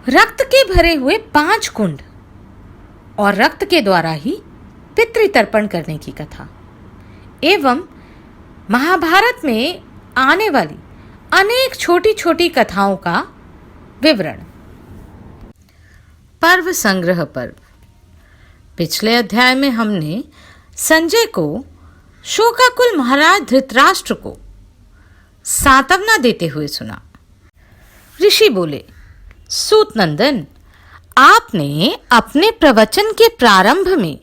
रक्त के भरे हुए 5 कुंड और रक्त के द्वारा ही पितृतर्पण करने की कथा एवं महाभारत में आने वाली अनेक छोटी छोटी कथाओं का विवरण। पर्व संग्रह पर्व। पिछले अध्याय में हमने संजय को शोकाकुल महाराज धृतराष्ट्र को सांत्वना देते हुए सुना। ऋषि बोले, सूत नंदन, आपने अपने प्रवचन के प्रारंभ में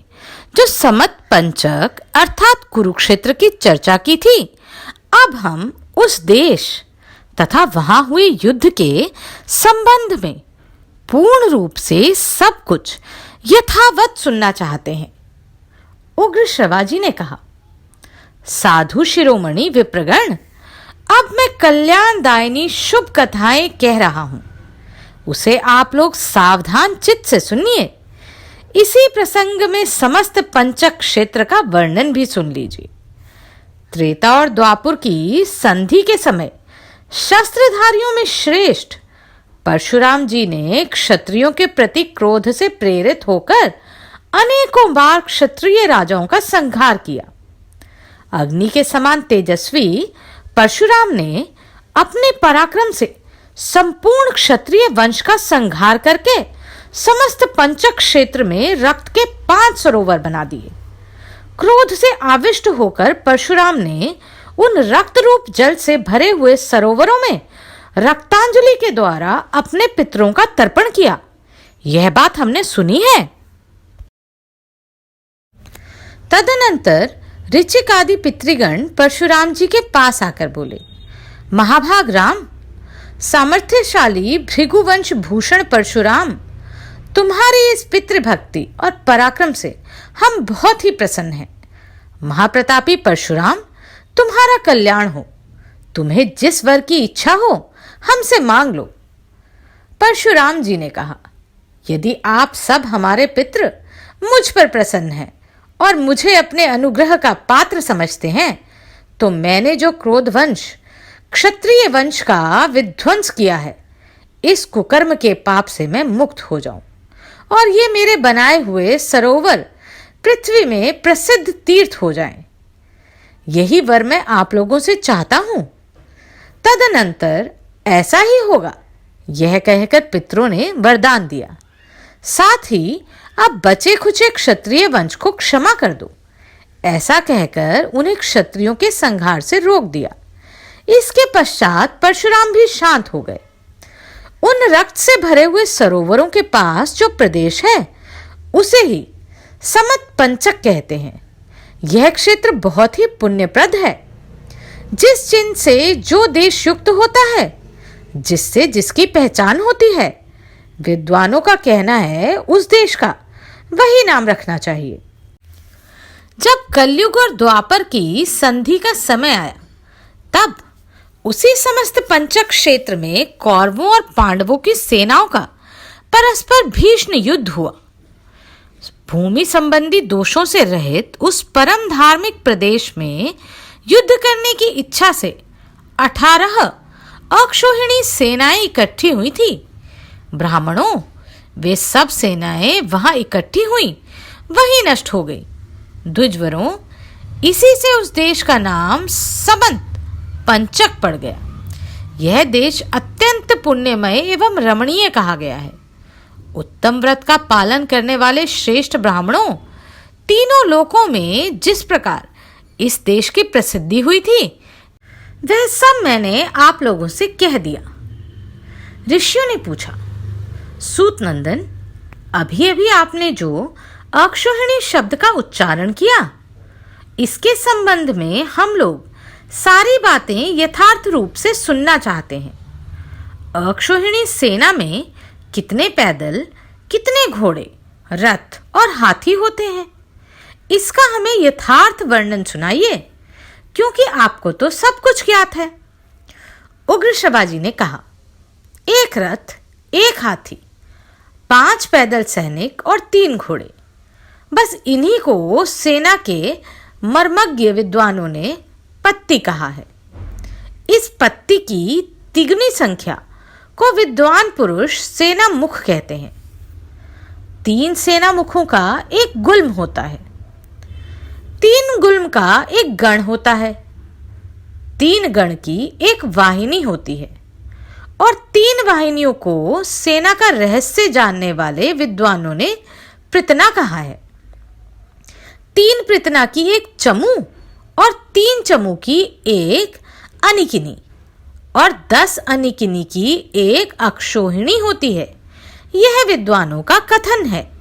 जो समत पंचक अर्थात कुरुक्षेत्र की चर्चा की थी, अब हम उस देश तथा वहां हुए युद्ध के संबंध में पूर्ण रूप से सब कुछ यथावत सुनना चाहते हैं। उग्र श्रवाजी ने कहा, साधु शिरोमणि विप्रगण, अब मैं कल्याणदायिनी शुभ कथाएं कह रहा हूं, उसे आप लोग सावधान चित्त से सुनिए। इसी प्रसंग में समस्त पंचक क्षेत्र का वर्णन भी सुन लीजिए। त्रेता और द्वापर की संधि के समय शस्त्रधारियों में श्रेष्ठ परशुराम जी ने क्षत्रियों के प्रति क्रोध से प्रेरित होकर अनेकों बार क्षत्रिय राजाओं का संहार किया। अग्नि के समान तेजस्वी परशुराम ने अपने पराक्रम से संपूर्ण क्षत्रिय वंश का संहार करके समस्त पंचक क्षेत्र में रक्त के 5 सरोवर बना दिए। क्रोध से आविष्ट होकर परशुराम ने उन रक्त रूप जल से भरे हुए सरोवरों में रक्तांजलि के द्वारा अपने पितरों का तर्पण किया। यह बात हमने सुनी है। तदनंतर ऋचिक आदि पितृगण परशुराम जी के पास आकर बोले, महाभाग राम, सामर्थ्यशाली भृगुवंश भूषण परशुराम, तुम्हारी इस पितृभक्ति और पराक्रम से हम बहुत ही प्रसन्न हैं। महाप्रतापी परशुराम, तुम्हारा कल्याण हो। तुम्हें जिस वर की इच्छा हो हमसे मांग लो। परशुराम जी ने कहा, यदि आप सब हमारे पितृ मुझ पर प्रसन्न हैं और मुझे अपने अनुग्रह का पात्र समझते हैं, तो मैंने जो क्रोधवंश क्षत्रिय वंश का विध्वंस किया है, इस कुकर्म के पाप से मैं मुक्त हो जाऊं और ये मेरे बनाए हुए सरोवर पृथ्वी में प्रसिद्ध तीर्थ हो जाएं। यही वर मैं आप लोगों से चाहता हूं। तदनंतर ऐसा ही होगा, यह कहकर पितरों ने वरदान दिया। साथ ही अब बचे खुचे क्षत्रिय वंश को क्षमा कर दो, ऐसा कहकर उन्हें क्षत्रियों के संहार से रोक दिया। इसके पश्चात परशुराम भी शांत हो गए। उन रक्त से भरे हुए सरोवरों के पास जो प्रदेश है, उसे ही समत पंचक कहते हैं। यह क्षेत्र बहुत ही पुण्यप्रद है। जिस चिन्ह से जो देश युक्त होता है, जिससे जिसकी पहचान होती है, विद्वानों का कहना है उस देश का वही नाम रखना चाहिए। जब कलयुग और द्वापर की संधि का समय आया, तब उसी समस्त पंचक क्षेत्र में कौरवों और पांडवों की सेनाओं का परस्पर भीषण युद्ध हुआ। भूमि संबंधी दोषों से रहित उस परम धार्मिक प्रदेश में युद्ध करने की इच्छा से 18 अक्षौहिणी सेनाएं इकट्ठी हुई थी। ब्राह्मणों, वे सब सेनाएं वहां इकट्ठी हुई वहीं नष्ट हो गई। द्विजवरों, इसी से उस देश का नाम समंत पंचक पड़ गया। यह देश अत्यंत पुण्यमय एवं रमणीय कहा गया है। उत्तम व्रत का पालन करने वाले श्रेष्ठ ब्राह्मणों, तीनों लोकों में जिस प्रकार इस देश की प्रसिद्धि हुई थी, वह सब मैंने आप लोगों से कह दिया। ऋषियों ने पूछा, सूत नंदन, अभी अभी आपने जो अक्षौहिणी शब्द का उच्चारण किया, इसके संबंध में हम लोग सारी बातें यथार्थ रूप से सुनना चाहते हैं। अक्षौहिणी सेना में कितने पैदल, कितने घोड़े, रथ और हाथी होते हैं, इसका हमें यथार्थ वर्णन सुनाइए, क्योंकि आपको तो सब कुछ ज्ञात है। उग्र श्रवाजी ने कहा, 1 रथ, 1 हाथी, 5 पैदल सैनिक और 3 घोड़े, बस इन्हीं को सेना के मर्मज्ञ विद्वानों ने पत्ती कहा है। इस पत्ती की तिगुनी संख्या को विद्वान पुरुष सेना मुख कहते हैं। 3 सेना मुखों का एक गुल्म होता है। 3 गुल्म का एक गण होता है। 3 गण की एक वाहिनी होती है और 3 वाहिनियों को सेना का रहस्य जानने वाले विद्वानों ने पृतना कहा है। 3 पृतना की एक चमू और 3 चमू की एक अनिकिनी और 10 अनिकिनी की एक अक्षोहिणी होती है। यह विद्वानों का कथन है।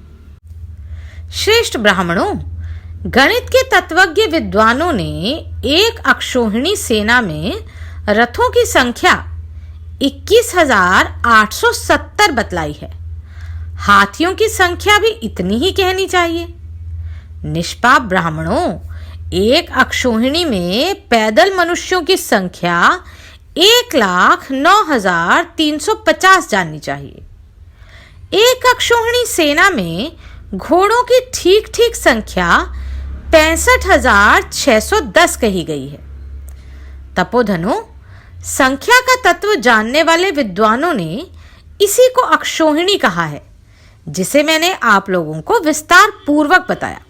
श्रेष्ठ ब्राह्मणों, गणित के तत्वज्ञ विद्वानों ने एक अक्षोहिणी सेना में रथों की संख्या 21,870 बतलाई है। हाथियों की संख्या भी इतनी ही कहनी चाहिए। निष्पाप ब्राह्मणों, एक अक्षोहिणी में पैदल मनुष्यों की संख्या 1,09,350 जाननी चाहिए। एक अक्षोहिणी सेना में घोड़ों की ठीक ठीक संख्या 65,610 कही गई है। तपोधनों, संख्या का तत्व जानने वाले विद्वानों ने इसी को अक्षोहिणी कहा है, जिसे मैंने आप लोगों को विस्तार पूर्वक बताया।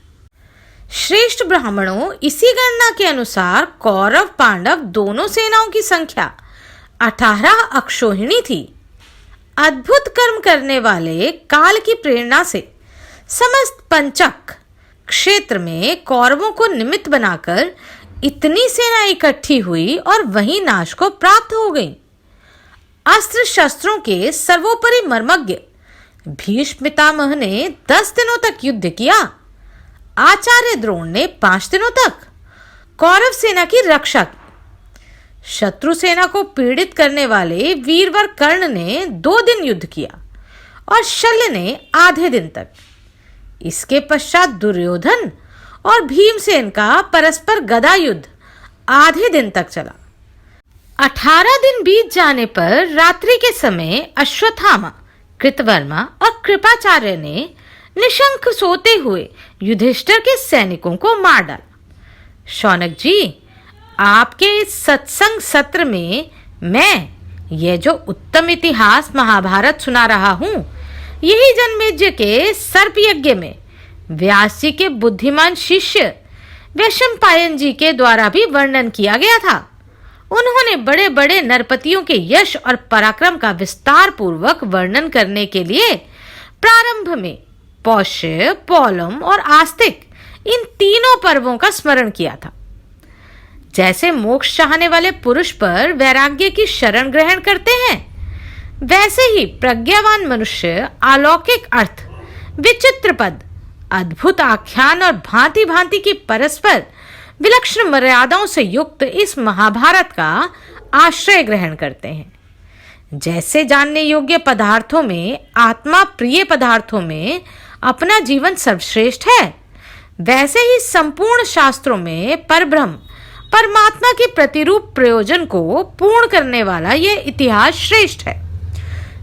श्रेष्ठ ब्राह्मणों, इसी गणना के अनुसार कौरव पांडव दोनों सेनाओं की संख्या 18 अक्षोहिणी थी। अद्भुत कर्म करने वाले काल की प्रेरणा से समस्त पंचक क्षेत्र में कौरवों को निमित्त बनाकर इतनी सेना इकट्ठी हुई और वहीं नाश को प्राप्त हो गई। अस्त्र शस्त्रों के सर्वोपरि मर्मज्ञ भीष्म पितामह ने 10 दिनों तक युद्ध किया। आचार्य द्रोण ने 5 दिनों तक कौरव सेना की रक्षा की। शत्रु सेना को पीड़ित करने वाले वीरवर कर्ण ने 2 दिन युद्ध किया और शल्य ने आधे दिन तक। इसके पश्चात दुर्योधन और भीमसेन का परस्पर गदा युद्ध आधे दिन तक चला। 18 दिन बीत जाने पर रात्रि के समय अश्वत्थामा, कृतवर्मा और कृपाचार्य ने निशंक सोते हुए युधिष्ठिर के सैनिकों को मार डाला। शौनक जी, आपके इस सत्संग सत्र में मैं यह जो उत्तम इतिहास महाभारत सुना रहा हूं, यही जन्मेजय के सर्प यज्ञ में व्यास जी के बुद्धिमान शिष्य वैशंपायन जी के द्वारा भी वर्णन किया गया था। उन्होंने बड़े बड़े नरपतियों के यश और पराक्रम का विस्तार पूर्वक वर्णन करने के लिए प्रारंभ में पौष्य, पौलम और आस्तिक इन तीनों पर्वों का स्मरण किया था। जैसे मोक्ष चाहने वाले पुरुष पर वैराग्य की शरण ग्रहण करते हैं, वैसे ही प्रज्ञावान मनुष्य अलौकिक अर्थ, विचित्र पद, अद्भुत आख्यान और भांति भांति की परस्पर विलक्षण मर्यादाओं से युक्त इस महाभारत का आश्रय ग्रहण करते हैं। जैसे जानने योग्य पदार्थों में आत्मा प्रिय पदार्थों में अपना जीवन सर्वश्रेष्ठ है, वैसे ही संपूर्ण शास्त्रों में परब्रह्म परमात्मा के प्रतिरूप प्रयोजन को पूर्ण करने वाला यह इतिहास श्रेष्ठ है।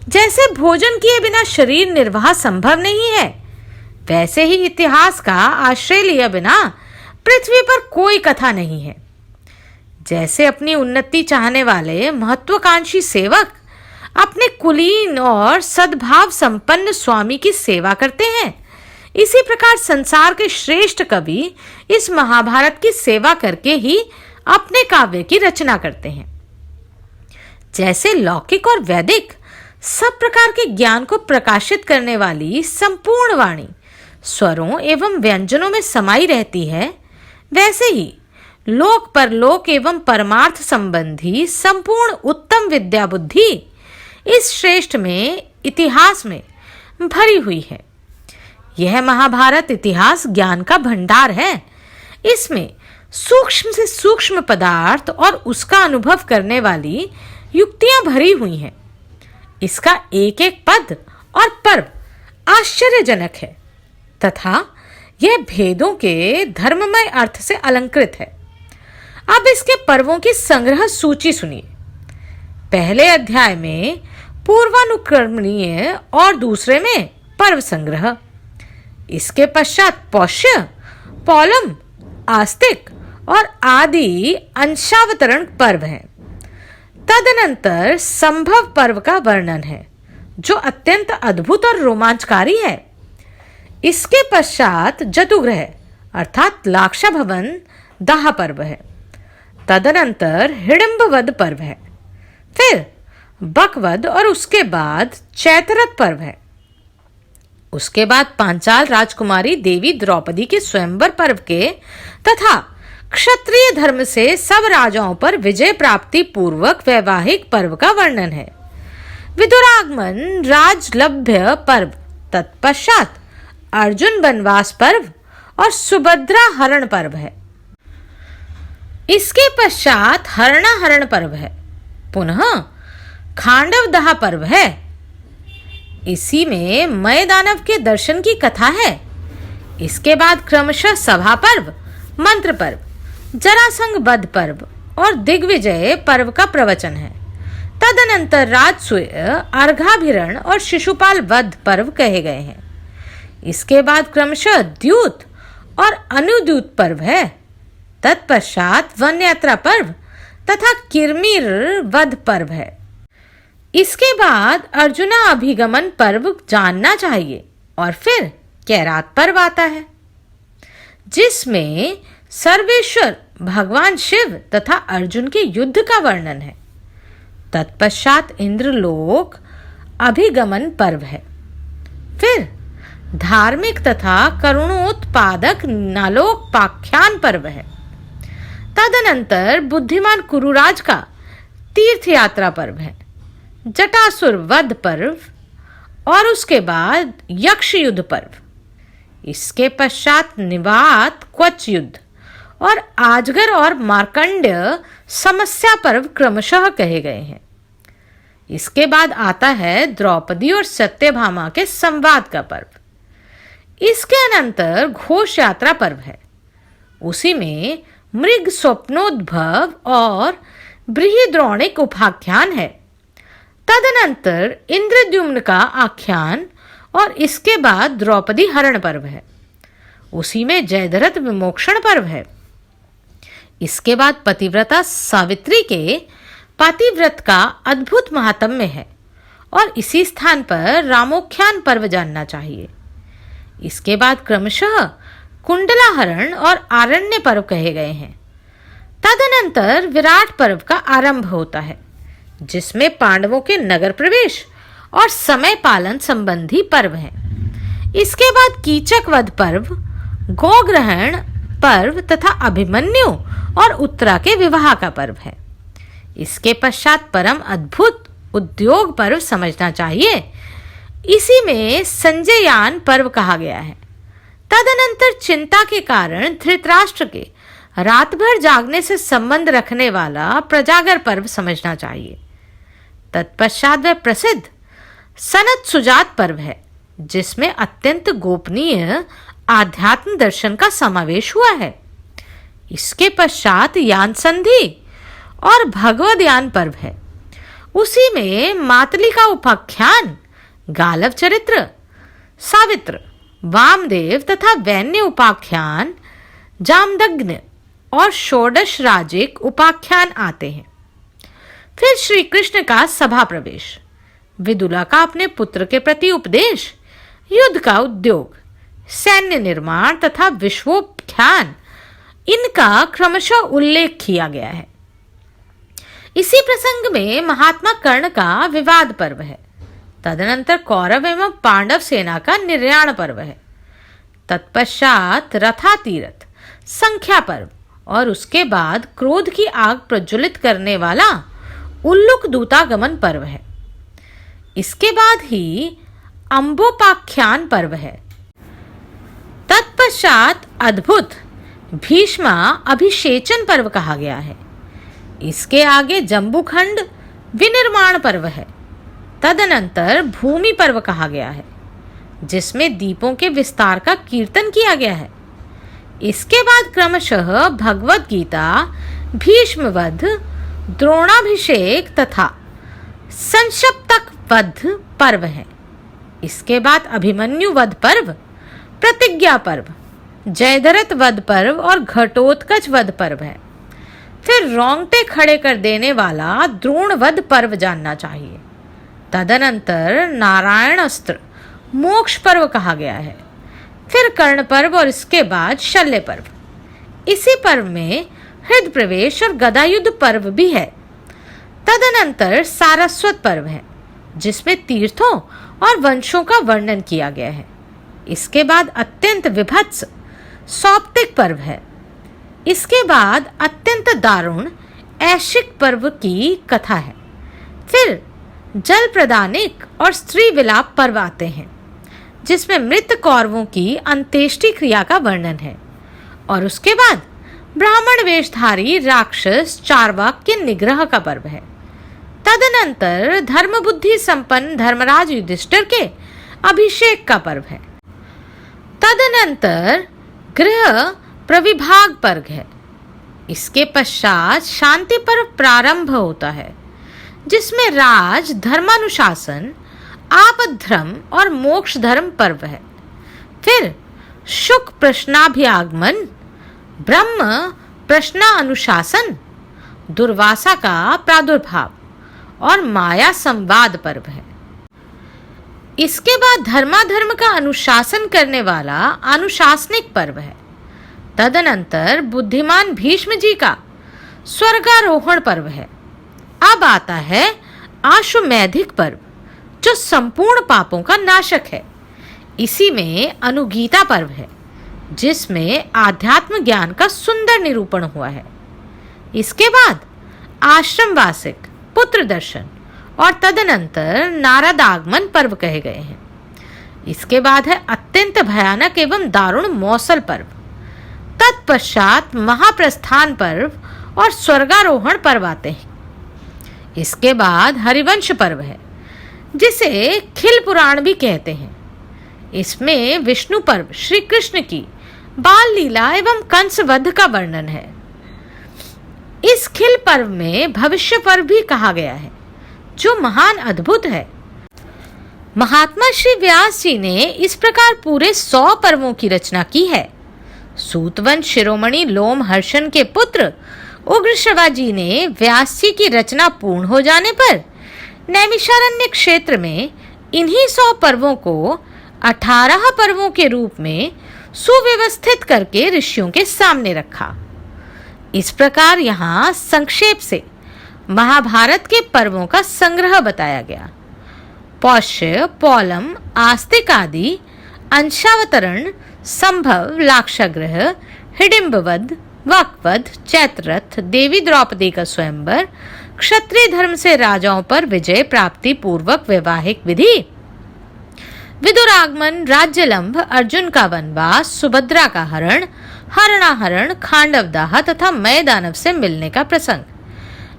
जैसे भोजन किए बिना शरीर निर्वाह संभव नहीं है, वैसे ही इतिहास का आश्रय लिया बिना पृथ्वी पर कोई कथा नहीं है। जैसे अपनी उन्नति चाहने वाले महत्वाकांक्षी सेवक अपने कुलीन और सद्भाव संपन्न स्वामी की सेवा करते हैं, इसी प्रकार संसार के श्रेष्ठ कवि इस महाभारत की सेवा करके ही अपने काव्य की रचना करते हैं। जैसे लौकिक और वैदिक सब प्रकार के ज्ञान को प्रकाशित करने वाली संपूर्ण वाणी स्वरों एवं व्यंजनों में समाई रहती है, वैसे ही लोक परलोक एवं परमार्थ संबंधी संपूर्ण उत्तम विद्या बुद्धि इस श्रेष्ठ में इतिहास में भरी हुई है। यह महाभारत इतिहास ज्ञान का भंडार है। इसमें सूक्ष्म से सूक्ष्म पदार्थ और उसका अनुभव करने वाली युक्तियां भरी हुई हैं। इसका एक एक पद और पर्व आश्चर्यजनक है तथा यह भेदों के धर्ममय अर्थ से अलंकृत है। अब इसके पर्वों की संग्रह सूची सुनिए। पहले अध्याय में पूर्वानुक्रमणीय और दूसरे में पर्व संग्रह। इसके पश्चात पौष्य, पौलम, आस्तिक और आदि अंशावतरण पर्व हैं। तदनंतर संभव पर्व का वर्णन है जो अत्यंत अद्भुत और रोमांचकारी है। इसके पश्चात जतुग्रह अर्थात लाक्षा भवन दाह पर्व है। तदनंतर हिडिंबवध पर्व है, फिर बकवध और उसके बाद चैत्ररथ पर्व है। उसके बाद पांचाल राजकुमारी देवी द्रौपदी के स्वयंवर पर्व के तथा क्षत्रिय धर्म से सब राजाओं पर विजय प्राप्ति पूर्वक वैवाहिक पर्व का वर्णन है। विदुरागमन राजलभ्य पर्व, तत्पश्चात अर्जुन वनवास पर्व और सुभद्रा हरण पर्व है। इसके पश्चात हरणाहरण पर्व है, पुनः खांडव दाह पर्व है। इसी में मय दानव के दर्शन की कथा है। इसके बाद क्रमशः सभा पर्व, मंत्र पर्व, जरासंध वध पर्व और दिग्विजय पर्व का प्रवचन है। तदनंतर राजसूय, अर्घाभिरण और शिशुपाल वध पर्व कहे गए हैं। इसके बाद क्रमशः द्यूत और अनुद्यूत पर्व है। तत्पश्चात वन यात्रा पर्व तथा किरमीर वध पर्व है। इसके बाद अर्जुना अभिगमन पर्व जानना चाहिए और फिर कैरात पर्व आता है, जिसमें सर्वेश्वर भगवान शिव तथा अर्जुन के युद्ध का वर्णन है। तत्पश्चात इंद्रलोक अभिगमन पर्व है, फिर धार्मिक तथा करुणोत्पादक नालोपाख्यान पर्व है। तदनंतर बुद्धिमान कुरुराज का तीर्थ यात्रा पर्व है, जटासुर वध पर्व और उसके बाद यक्ष युद्ध पर्व। इसके पश्चात निवात क्वच युद्ध और आजगर और मार्कंड्य समस्या पर्व क्रमशः कहे गए हैं। इसके बाद आता है द्रौपदी और सत्यभामा के संवाद का पर्व। इसके अनंतर घोष यात्रा पर्व है। उसी में मृग स्वप्नोद्भव और बृहद्रौणिक उपाख्यान है। तदनंतर इंद्रद्युम्न का आख्यान और इसके बाद द्रौपदी हरण पर्व है। उसी में जयद्रथ विमोक्षण पर्व है। इसके बाद पतिव्रता सावित्री के पतिव्रत का अद्भुत महात्म्य है और इसी स्थान पर रामोख्यान पर्व जानना चाहिए। इसके बाद क्रमशः कुंडलाहरण और आरण्य पर्व कहे गए हैं। तदनंतर विराट पर्व का आरंभ होता है, जिसमें पांडवों के नगर प्रवेश और समय पालन संबंधी पर्व हैं। इसके बाद कीचक वध पर्व, गोग्रहण पर्व तथा अभिमन्यु और उत्तरा के विवाह का पर्व है। इसके पश्चात परम अद्भुत उद्योग पर्व समझना चाहिए। इसी में संजययान पर्व कहा गया है। तदनंतर चिंता के कारण धृतराष्ट्र के रात भर जागने से संबंध रखने वाला प्रजागर पर्व समझना चाहिए। तत्पश्चात वह प्रसिद्ध सनत सुजात पर्व है, जिसमें अत्यंत गोपनीय आध्यात्म दर्शन का समावेश हुआ है। इसके पश्चात यान संधि और भगवद यान पर्व है। उसी में मातली का उपाख्यान, गालव चरित्र, सावित्र, वामदेव तथा वैन्य उपाख्यान, जामदग्न और षोडश राजिक उपाख्यान आते हैं। फिर श्री कृष्ण का सभा प्रवेश, विदुला का अपने पुत्र के प्रति उपदेश, युद्ध का उद्योग, सैन्य निर्माण तथा विश्वोत्थान, इनका क्रमशः उल्लेख किया गया है। इसी प्रसंग में महात्मा कर्ण का विवाद पर्व है। तदनंतर कौरव एवं पांडव सेना का निर्याण पर्व है। तत्पश्चात रथातीरथ, संख्या पर्व और उसके बाद क्रोध की आग प्रज्वलित करने वाला उल्लुक दूतागमन पर्व है। इसके बाद ही अंबोपाख्यान पर्व है। तत्पश्चात अद्भुत भीष्मा अभिषेचन पर्व कहा गया है। इसके आगे जम्बूखंड विनिर्माण पर्व है। तदनंतर भूमि पर्व कहा गया है, जिसमें दीपों के विस्तार का कीर्तन किया गया है। इसके बाद क्रमशः भगवद गीता, भीष्मवध, द्रोणाभिषेक तथा संशप्तक वध पर्व है। इसके बाद अभिमन्यु वध पर्व, प्रतिज्ञा पर्व, जयद्रथ वध पर्व और घटोत्कच वध पर्व है। फिर रोंगटे खड़े कर देने वाला द्रोणवध पर्व जानना चाहिए। तदनंतर नारायण अस्त्र मोक्ष पर्व कहा गया है। फिर कर्ण पर्व और इसके बाद शल्य पर्व। इसी पर्व में हृदय प्रवेश और गदायुद्ध पर्व भी है। तदनंतर सारस्वत पर्व है, जिसमें तीर्थों और वंशों का वर्णन किया गया है। इसके बाद अत्यंत विभत्स सौप्तिक पर्व है। इसके बाद अत्यंत दारुण ऐशिक पर्व की कथा है। फिर जल प्रदानिक और स्त्री विलाप पर्व आते हैं, जिसमें मृत कौरवों की अंत्येष्टि क्रिया का वर्णन है। और उसके बाद ब्राह्मण वेशधारी राक्षस चारवाक के निग्रह का पर्व है। तदनंतर धर्म बुद्धि संपन्न धर्मराज युधिष्ठिर के अभिषेक का पर्व है। तदनंतर गृह प्रविभाग पर्व है। इसके पश्चात शांति पर्व प्रारंभ होता है, जिसमें राज धर्मानुशासन, आपद्धर्म और मोक्ष धर्म पर्व है। फिर शुक प्रश्नाभियागमन, ब्रह्म प्रश्नानुशासन, दुर्वासा का प्रादुर्भाव और माया संवाद पर्व है। इसके बाद धर्माधर्म का अनुशासन करने वाला अनुशासनिक पर्व है। तदनंतर बुद्धिमान भीष्म जी का स्वर्गारोहण पर्व है। अब आता है आश्वमेधिक पर्व, जो संपूर्ण पापों का नाशक है। इसी में अनुगीता पर्व है, जिसमें आध्यात्म ज्ञान का सुंदर निरूपण हुआ है। इसके बाद आश्रम वासिक, पुत्र दर्शन और तदनंतर नारद आगमन पर्व कहे गए हैं। इसके बाद है अत्यंत भयानक एवं दारुण मौसल पर्व। तत्पश्चात महाप्रस्थान पर्व और स्वर्गारोहण पर्व आते हैं। इसके बाद हरिवंश पर्व है, जिसे खिल पुराण भी कहते हैं। इसमें विष्णु पर्व, श्री कृष्ण की बाल लीला एवं कंस वध का वर्णन है। इस खिल पर्व में भविष्य पर्व भी कहा गया है, जो महान अद्भुत है। महात्मा श्री व्यास जी ने इस प्रकार पूरे 100 पर्वों की रचना की है। सूतवंश शिरोमणि लोमहर्षण के पुत्र उग्रश्रवा जी ने व्यास जी की रचना पूर्ण हो जाने पर नैमिषारण्य क्षेत्र में इन्हीं 100 पर्वों को 18 पर्वों के रूप में सुव्यवस्थित करके ऋषियों के सामने रखा। इस प्रकार यहाँ संक्षेप से महाभारत के पर्वों का संग्रह बताया गया। पौष्य, पौलम, आस्तिक आदि, अंशावतरण, संभव, लाक्षागृह, हिडिंबवध, वकवध, चैत्ररथ, देवी द्रौपदी का स्वयंवर, क्षत्रिय धर्म से राजाओं पर विजय प्राप्ति पूर्वक वैवाहिक विधि, विदुरागमन, राज्यलंभ, अर्जुन का वनवास, सुभद्रा का हरण, हरणाहरण, खांडवदाह तथा मय दानव से मिलने का प्रसंग,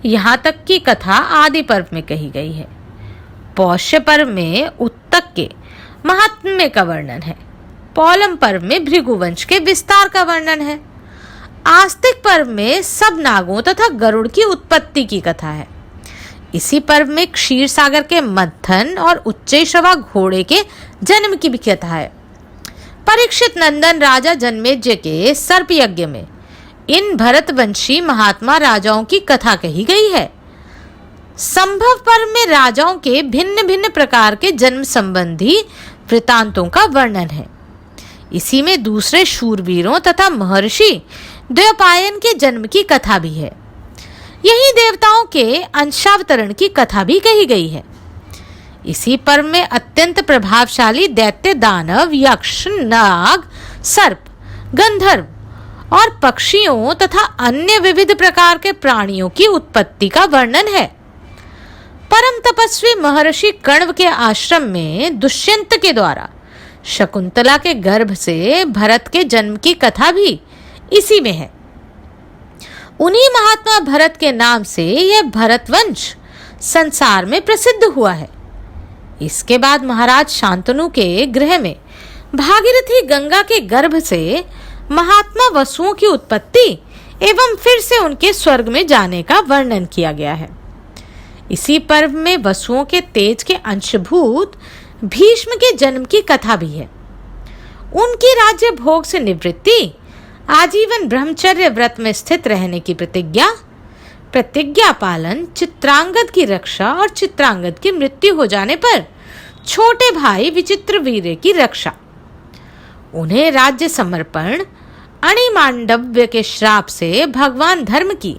यहाँ तक की कथा आदि पर्व में कही गई है। पौष्य पर्व में उत्तक के महात्म्य का वर्णन है। पौलम पर्व में भृगुवंश के विस्तार का वर्णन है। आस्तिक पर्व में सब नागों तथा गरुड़ की उत्पत्ति की कथा है। इसी पर्व में क्षीर सागर के मंथन और उच्चैश्रवा घोड़े के जन्म की भी कथा है। परीक्षित नंदन राजा जन्मेजय के सर्प यज्ञ में इन भरतवंशी महात्मा राजाओं की कथा कही गई है। संभव पर्व में राजाओं के भिन्न भिन्न प्रकार के जन्म संबंधी वृतांतों का वर्णन है। इसी में दूसरे शूरवीरों तथा महर्षि द्वैपायन के जन्म की कथा भी है। यही देवताओं के अंशावतरण की कथा भी कही गई है। इसी पर्व में अत्यंत प्रभावशाली दैत्य, दानव, यक्ष, नाग, सर्प, गंधर्व और पक्षियों तथा अन्य विविध प्रकार के प्राणियों की उत्पत्ति का वर्णन है। परम तपस्वी महर्षि कण्व के आश्रम में दुष्यंत के द्वारा शकुंतला के गर्भ से भरत के जन्म की कथा भी इसी में है। उन्हीं महात्मा भरत के नाम से यह भरतवंश संसार में प्रसिद्ध हुआ है। इसके बाद महाराज शांतनु के गृह में भागीरथी गंगा के गर्भ से महात्मा वसुओं की उत्पत्ति एवं फिर से उनके स्वर्ग में जाने का वर्णन किया गया है। इसी पर्व में वसुओं के तेज के अंशभूत भीष्म के जन्म की कथा भी है। उनकी राज्य भोग से निवृत्ति, आजीवन ब्रह्मचर्य व्रत में स्थित रहने की प्रतिज्ञा, प्रतिज्ञा पालन, चित्रांगद की रक्षा और चित्रांगद की मृत्यु हो जाने पर छोटे भाई विचित्रवीर्य की रक्षा। उन्हें राज्य समर्पण, अणिमांडव्य के श्राप से भगवान धर्म की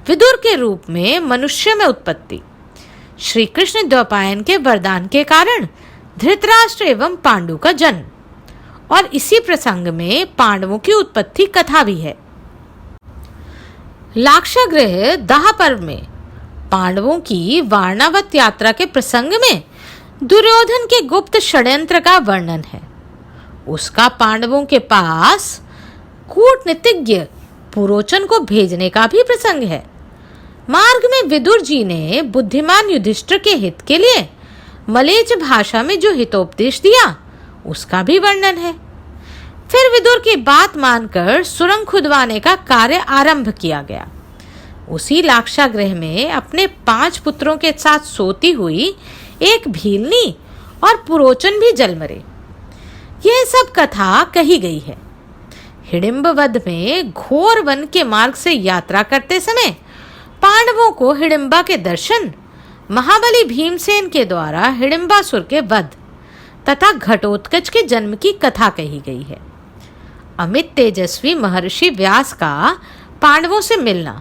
विदुर के रूप में मनुष्य में उत्पत्ति, श्री कृष्ण द्वैपायन के वरदान के कारण धृतराष्ट्र एवं पांडु का जन्म, और इसी प्रसंग में पांडवों की उत्पत्ति कथा भी है। लाक्षागृह दाह पर्व में पांडवों की वारणावत यात्रा के प्रसंग में दुर्योधन के गुप्त षड्यंत्र का वर्णन है। उसका पांडवों के पास कूटनीतिज्ञ पुरोचन को भेजने का भी प्रसंग है। मार्ग में विदुर जी ने बुद्धिमान युधिष्ठिर के हित के लिए मलेच्छ भाषा में जो हितोपदेश दिया उसका भी वर्णन है। फिर विदुर की बात मानकर सुरंग खुदवाने का कार्य आरंभ किया गया। उसी लाक्षागृह में अपने 5 पुत्रों के साथ सोती हुई एक भीलनी और पुरोचन भी जल मरे। यह सब कथा कही गई है। हिडिंब वध में घोर वन के मार्ग से यात्रा करते समय पांडवों को हिडिंबा के दर्शन, महाबली भीमसेन के द्वारा हिडिंबासुर के वध तथा घटोत्कच के जन्म की कथा कही गई है। अमित तेजस्वी महर्षि व्यास का पांडवों से मिलना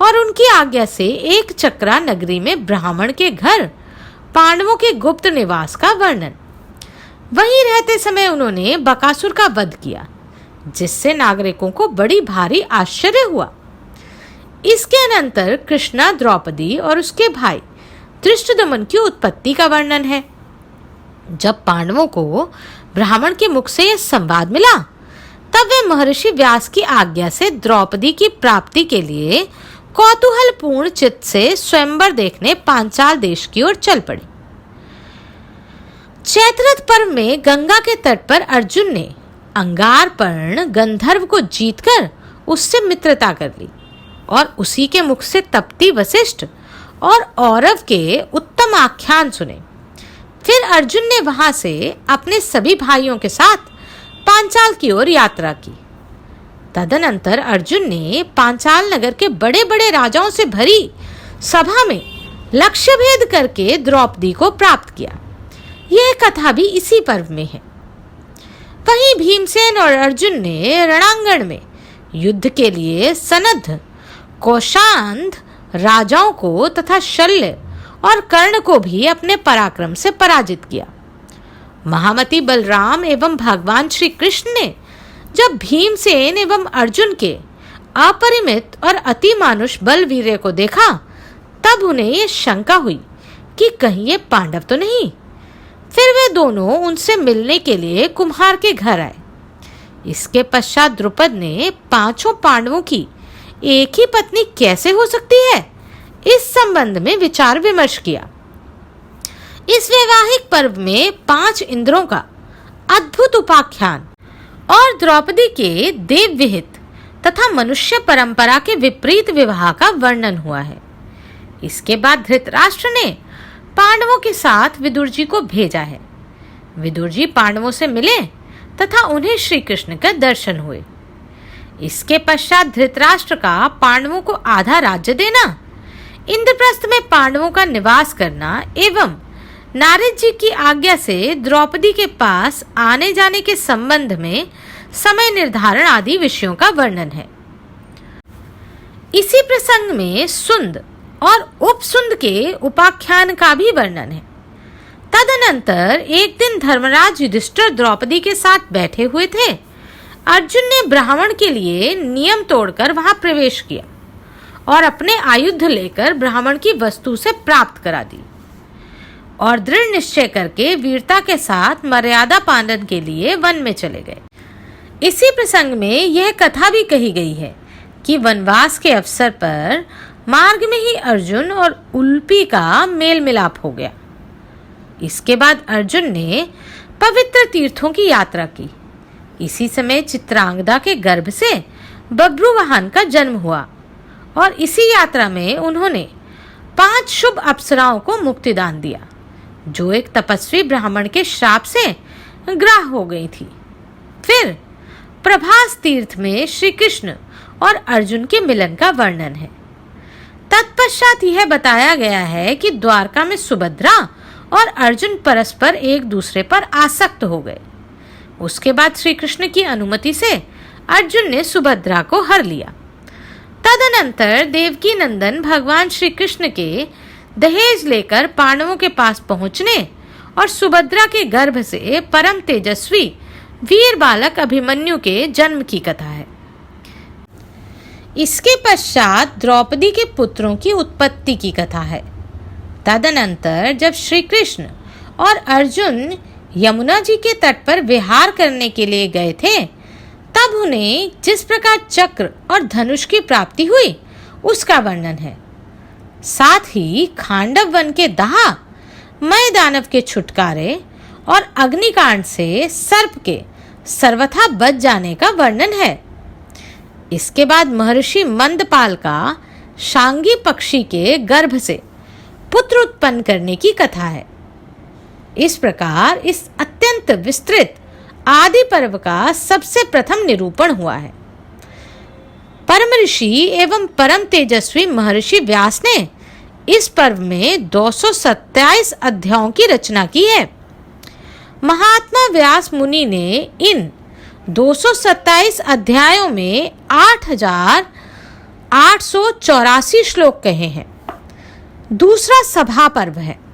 और उनकी आज्ञा से एक चक्रा नगरी में ब्राह्मण के घर पांडवों के गुप्त निवास का वर्णन। वहीं रहते समय उन्होंने बकासुर का वध किया, जिससे नागरिकों को बड़ी भारी आश्चर्य हुआ। इसके अनंतर कृष्णा, द्रौपदी और उसके भाई धृष्टद्युम्न की उत्पत्ति का वर्णन है। जब पांडवों को ब्राह्मण के मुख से यह संवाद मिला, तब वे महर्षि व्यास की आज्ञा से द्रौपदी की प्राप्ति के लिए कौतूहलपूर्ण चित्त से स्वयंवर देखने पांचाल देश की ओर चल पड़े। चैत्रथ पर्व में गंगा के तट पर अर्जुन ने अंगारपर्ण गंधर्व को जीतकर उससे मित्रता कर ली और उसी के मुख से तप्ती वशिष्ठ और औरव के उत्तम आख्यान सुने। फिर अर्जुन ने वहां से अपने सभी भाइयों के साथ पांचाल की ओर यात्रा की। तदनंतर अर्जुन ने पांचाल नगर के बड़े बड़े राजाओं से भरी सभा में लक्ष्य भेद करके द्रौपदी को प्राप्त किया। यह कथा भी इसी पर्व में है। वहीं भीमसेन और अर्जुन ने रणांगण में युद्ध के लिए सनद्ध कौशांध राजाओं को तथा शल्य और कर्ण को भी अपने पराक्रम से पराजित किया। महामती बलराम एवं भगवान श्री कृष्ण ने जब भीमसेन एवं अर्जुन के अपरिमित और अतिमानुष बलवीर्य को देखा, तब उन्हें ये शंका हुई कि कहीं ये पांडव तो नहीं। फिर वे दोनों उनसे मिलने के लिए कुम्हार के घर आए। इसके पश्चात द्रुपद ने 5 पांडवों की एक ही पत्नी कैसे हो सकती है, इस संबंध में विचार विमर्श किया। इस वैवाहिक पर्व में 5 इंद्रों का अद्भुत उपाख्यान और द्रौपदी के देव विहित तथा मनुष्य परंपरा के विपरीत विवाह का वर्णन हुआ है। इसके बाद धृतराष्ट्र ने पांडवों के साथ विदुर जी को भेजा है। विदुर जी पांडवों से मिले तथा उन्हें श्री कृष्ण के दर्शन हुए। इसके पश्चात धृतराष्ट्र का पांडवों को आधा राज्य देना, इंद्रप्रस्थ में पांडवों का निवास करना एवं नारद जी की आज्ञा से द्रौपदी के पास आने जाने के संबंध में समय निर्धारण आदि विषयों का वर्णन है। इसी प्रसंग में सुंद और उपसुंद के उपाख्यान का भी वर्णन है। तदनंतर एक दिन धर्मराज युधिष्ठिर द्रौपदी के साथ बैठे हुए थे। अर्जुन ने ब्राह्मण के लिए नियम तोड़कर वहां प्रवेश किया और अपने आयुध लेकर ब्राह्मण की वस्तु से प्राप्त करा दी और दृढ़ निश्चय करके वीरता के साथ मर्यादा पालन के लिए वन में चले गए। इसी प्रसंग में यह कथा भी कही गई है कि वनवास के अवसर पर मार्ग में ही अर्जुन और उल्पी का मेल मिलाप हो गया। इसके बाद अर्जुन ने पवित्र तीर्थों की यात्रा की। इसी समय चित्रांगदा के गर्भ से बब्रुवाहन का जन्म हुआ और इसी यात्रा में उन्होंने 5 शुभ अप्सराओं को मुक्तिदान दिया, जो एक तपस्वी ब्राह्मण के श्राप से ग्राह हो गई थी। फिर प्रभास तीर्थ में श्री कृष्ण और अर्जुन के मिलन का वर्णन है। तत्पश्चात यह बताया गया है कि द्वारका में सुभद्रा और अर्जुन परस्पर एक दूसरे पर आसक्त हो गए। उसके बाद श्री कृष्ण की अनुमति से अर्जुन ने सुभद्रा को हर लिया। तदनंतर देवकी नंदन भगवान श्री कृष्ण के दहेज लेकर पांडवों के पास पहुंचने और सुभद्रा के गर्भ से परम तेजस्वी वीर बालक अभिमन्यु के जन्म की कथा है। इसके पश्चात द्रौपदी के पुत्रों की उत्पत्ति की कथा है। तदनंतर जब श्री कृष्ण और अर्जुन यमुना जी के तट पर विहार करने के लिए गए थे, तब उन्हें जिस प्रकार चक्र और धनुष की प्राप्ति हुई उसका वर्णन है। साथ ही खांडव वन के दाह, मय दानव के छुटकारे और अग्निकांड से सर्प के सर्वथा बच जाने का वर्णन है। इसके बाद महर्षि मंदपाल का शांगी पक्षी के गर्भ से पुत्र उत्पन्न करने की कथा है। इस प्रकार इस अत्यंत विस्तृत आदि पर्व का सबसे प्रथम निरूपण हुआ है। परम ऋषि एवं परम तेजस्वी महर्षि व्यास ने इस पर्व में 227 अध्यायों की रचना की है। महात्मा व्यास मुनि ने इन 227 अध्यायों में 8,884 श्लोक कहे हैं। दूसरा सभा पर्व है।